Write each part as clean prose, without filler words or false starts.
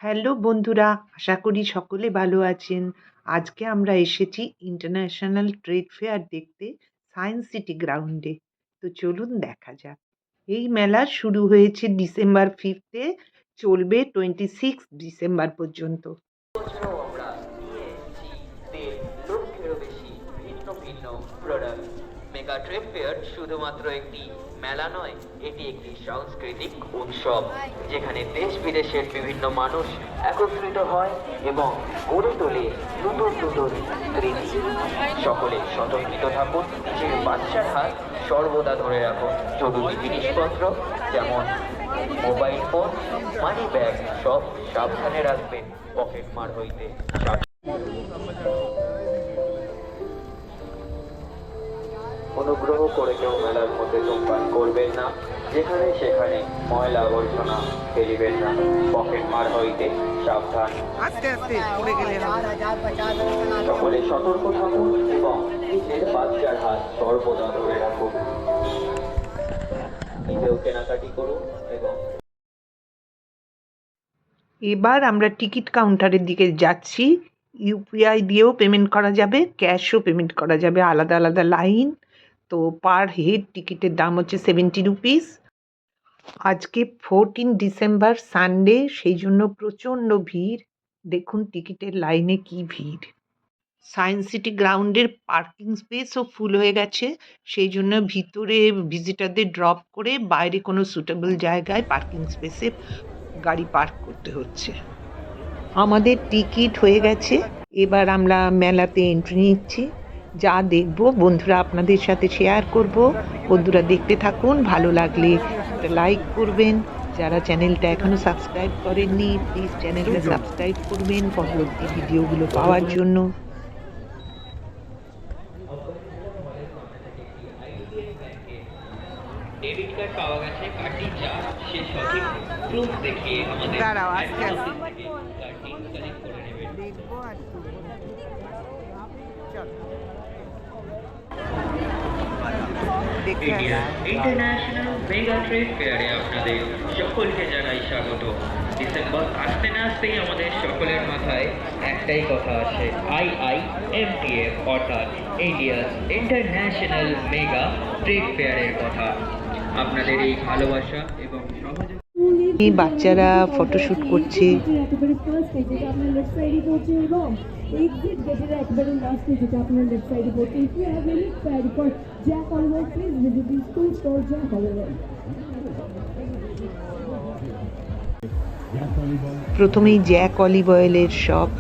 Hello বন্ধুরা, আশা করি সকলে ভালো আছেন। আজকে আমরা এসেছি ইন্টারন্যাশনাল ট্রেড ফেয়ার দেখতে সায়েন্স সিটি গ্রাউন্ডে। তো চলুন দেখা যাক। এই মেলা শুরু হয়েছে ডিসেম্বর 5-এ, চলবে 26 ডিসেম্বর পর্যন্ত। বছরও আমরা নিয়ে এসেছি 1.5 লক্ষেরও বেশি ভিন্ন ভিন্ন প্রোডাক্ট। মেগা ট্রেড ফেয়ার শুধুমাত্র একটি মেলা নয়, এটি একটি সাংস্কৃতিক উৎসব যেখানে দেশ বিদেশের বিভিন্ন মানুষ একত্রিত হয় এবং গড়ে তোলে নতুন নতুন স্মৃতি। সকলে স্বতন্ত্রিত থাকুন, যে বাচ্চার হাত সর্বদা ধরে রাখুন। জরুরি জিনিসপত্র যেমন মোবাইল ফোন, মানি ব্যাগ সব সাবধানে রাখবেন পকেট মার হইতে। অনুগ্রহ করে কেউ মেলার মধ্যে ধূমপান করবেন না, যেখানে সেখানে ময়লা আবর্জনা ফেলিবেন না। পকেট মার হইতে সাবধান। সকলে সতর্ক থাকুন এবং নিজের বাচ্চার হাত সর্বদা ধরে রাখুন। নিজেও কেনাকাটি করুন এবং এবার আমরা টিকিট কাউন্টারের দিকে যাচ্ছি। ইউপিআই দিয়েও পেমেন্ট করা যাবে, ক্যাশও পেমেন্ট করা যাবে, আলাদা আলাদা লাইন। তো পার হেড টিকিটের দাম হচ্ছে 70 রুপিস। আজকে 14 ডিসেম্বর সানডে, সেই জন্য প্রচণ্ড ভিড়। দেখুন টিকিটের লাইনে কি ভিড়। সায়েন্স সিটি গ্রাউন্ডের পার্কিং স্পেসও ফুল হয়ে গেছে, সেই জন্য ভিতরে ভিজিটারদের ড্রপ করে বাইরে কোনো সুটেবল জায়গায় পার্কিং স্পেসে গাড়ি পার্ক করতে হচ্ছে। আমাদের টিকিট হয়ে গেছে, এবার আমরা মেলাতে এন্ট্রি নিচ্ছি। যা দেখবো বন্ধুরা আপনাদের সাথে শেয়ার করব। বন্ধুরা দেখতে থাকুন, ভালো লাগলে একটা লাইক করবেন। যারা চ্যানেলটা এখনো সাবস্ক্রাইব করেননি, প্লিজ চ্যানেলটা সাবস্ক্রাইব করবেন পরবর্তী ভিডিওগুলো পাওয়ার জন্য। ডেবিট কার্ড পাওয়া গেছে, কার্ডটি যা সে সঠিক প্রুফ দেখিয়ে আমাদের দাঁড়াও, আস্তে আস্তে কার্ডটি কালেক্ট করে নেবেন। দেখবো আর ইন্ডিয়া ইন্টারন্যাশনাল মেগা ট্রেড ফেয়ারে আপনাদের সকলকে জানাই স্বাগত। ডিসেম্বর আসতে না আসতেই আমাদের সকলের মাথায় একটাই কথা আসে, IIMTF, অর্থাৎ ইন্ডিয়াস ইন্টারন্যাশনাল মেগা ট্রেড ফেয়ারের কথা। আপনাদের এই ভালোবাসা এবং সহযোগিতা বাচ্চারা ফটোশুট করছে। একেবারে ফার্স্ট যেটা আপনার লেফট সাইডে পড়ছে এবং এক্সিট গেটের একেবারে লাস্টে যেটা আপনার লেফট সাইডে পড়ছে। If you have any query for Jack Oliver, please visit the school store Jack Oliver. প্রথমেই জ্যাক অলিভ অয়েলের শপ।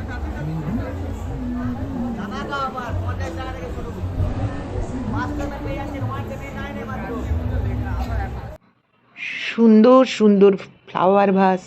সুন্দর সুন্দর ফ্লাওয়ার ভাস।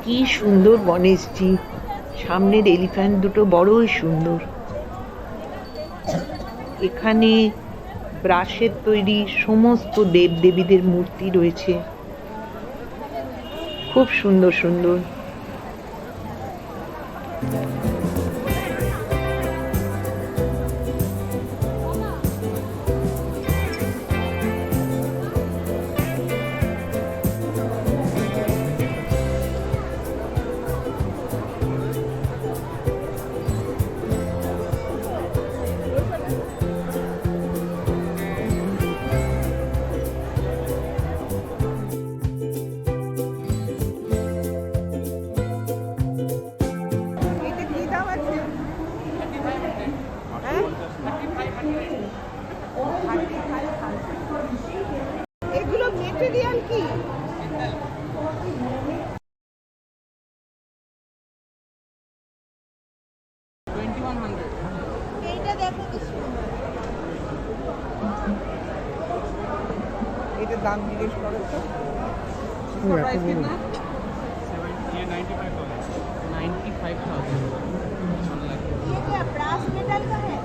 কি সুন্দর গণেশজি, সামনের এলিফ্যান্ট দুটো বড়ই সুন্দর। এখানে ব্রাশের তৈরি সমস্ত দেবদেবীদের মূর্তি রয়েছে, খুব সুন্দর সুন্দর। এগুলো মেটেরিয়াল কি? $2100 এইটা দেখো কি সুন্দর। এটার দাম জিজ্ঞেস করো তো। ये 95,000 ये क्या ब्रास मेटल का है?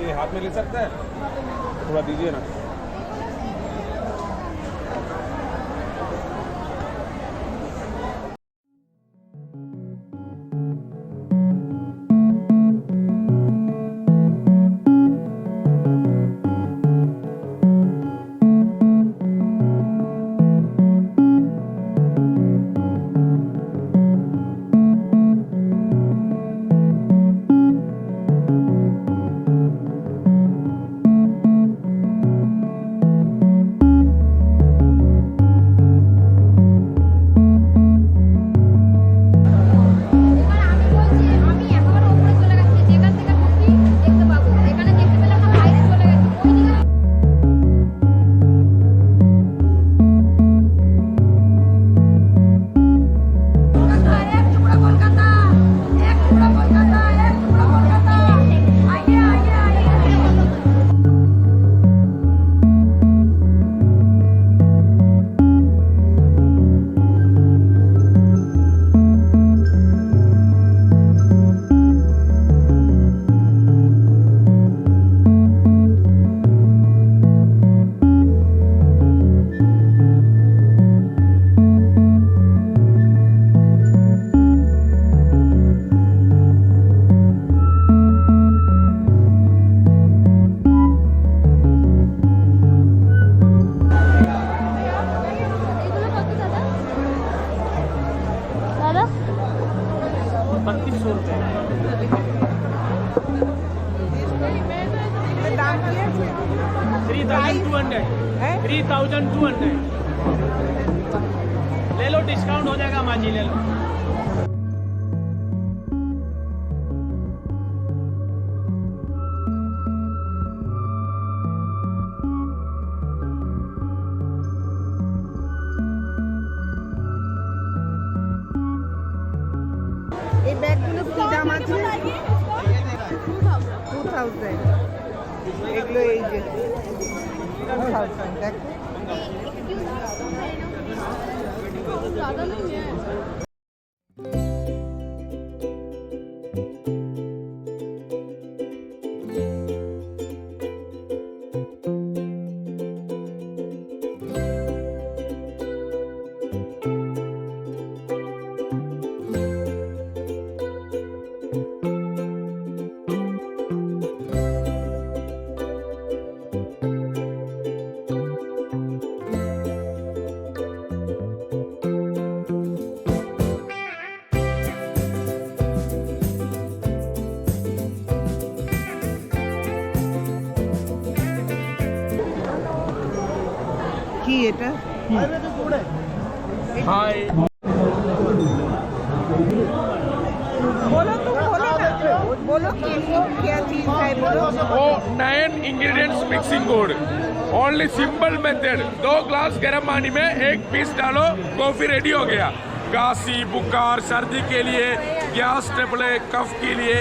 ये हाथ में ले सकता है, थोड़ा दीजिए ना। এবার আমি বলছি আমি একেবারে উপরে চলে গেছি যেখান থেকে ঢুকি দেখতে পাবো এখানে দেখতে পেলাম না বাইরে চলে গেছি ওইদিকে এক টুকরা কলকাতা এক টুকরা কলকাতা এক টুকরা কলকাতা আইয়ে আইয়ে আইয়ে এগুলো কত দাদা দাদা 3200 रुपये। দাম কি আছে? 3200 है? 3200 ले लो, डिस्काउंट हो जाएगा माँ जी, ले लो। এই ব্যাগগুলো কি দাম আছে? 2000। এগুলো এই যে 2000 দেখো। ज़्यादा नहीं है কি এটা? हाय बोलो तो बोलो ना, बोलो कि क्या चीज है बोलो। वो 9 ingredients mixing board, only simple method. 2 glass गर्म पानी में 1 पीस डालो, कॉफी रेडी हो गया। खांसी बुखार सर्दी के लिए, गैस ट्रबल है, कफ के लिए,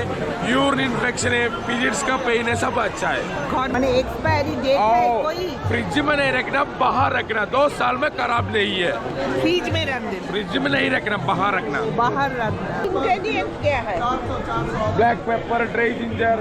यूरिन इन्फेक्शन है, पीरियड्स का पेन है, सब अच्छा है। माने एक्सपायरी डेट है और कोई? फ्रिज में नहीं रखना, बाहर रखना, 2 साल में खराब नहीं है। फ्रिज में रख देना, फ्रिज में नहीं रखना, बाहर रखना। बाहर रखना। इंग्रेडिएंट क्या है? ब्लैक पेपर, ड्राई जिंजर,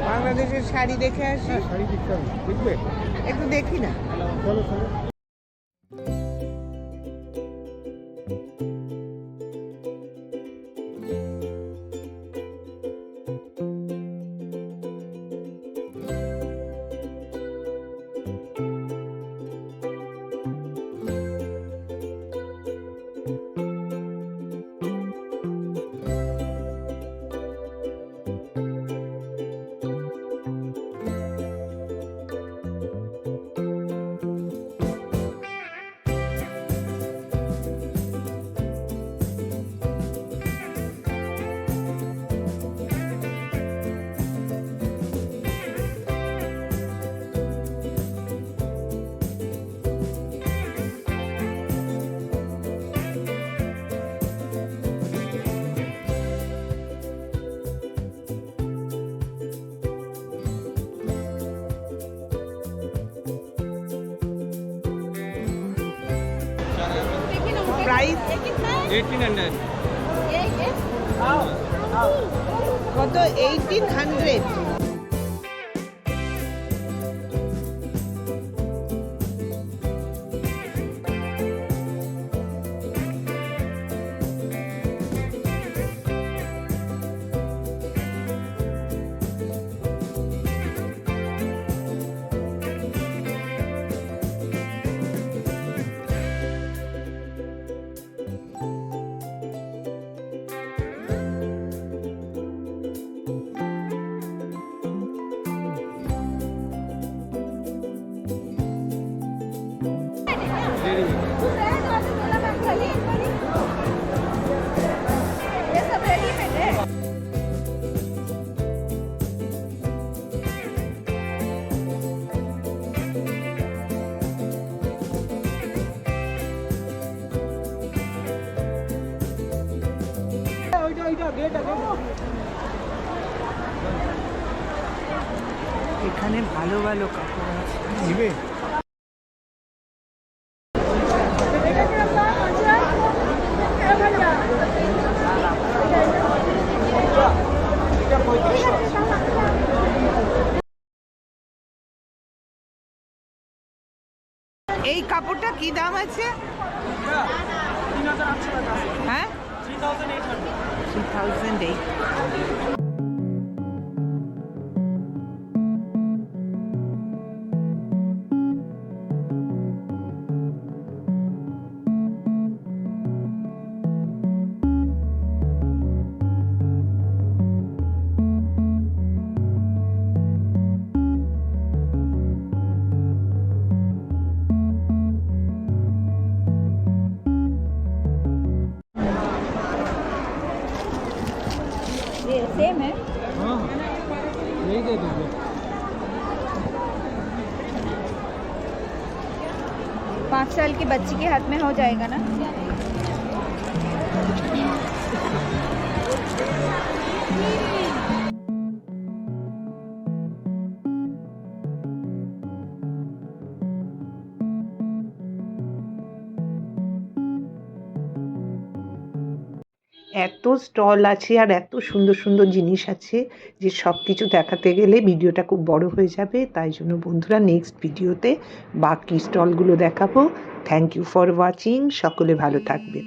বাংলাদেশের শাড়ি দেখে আসি, শাড়ি দেখবে একটু দেখি না। চলো চলো। প্রাইস 1800 কত? 1800। ये सब रेडीमेड है। এখানে ভালো ভালো কাপড় আছে। এই কাপড়টা কি দাম আছে? হ্যাঁ, 3800। ये सेम है। यही दे दीजिए। 5 साल की बच्ची के हाथ में हो जाएगा ना? এত স্টল আছে আর এত সুন্দর সুন্দর জিনিস আছে যে সব কিছু দেখাতে গেলে ভিডিওটা খুব বড় হয়ে যাবে। তাই জন্য বন্ধুরা নেক্সট ভিডিওতে বাকি স্টলগুলো দেখাবো। Thank you for watching. সকলে ভালো থাকবেন।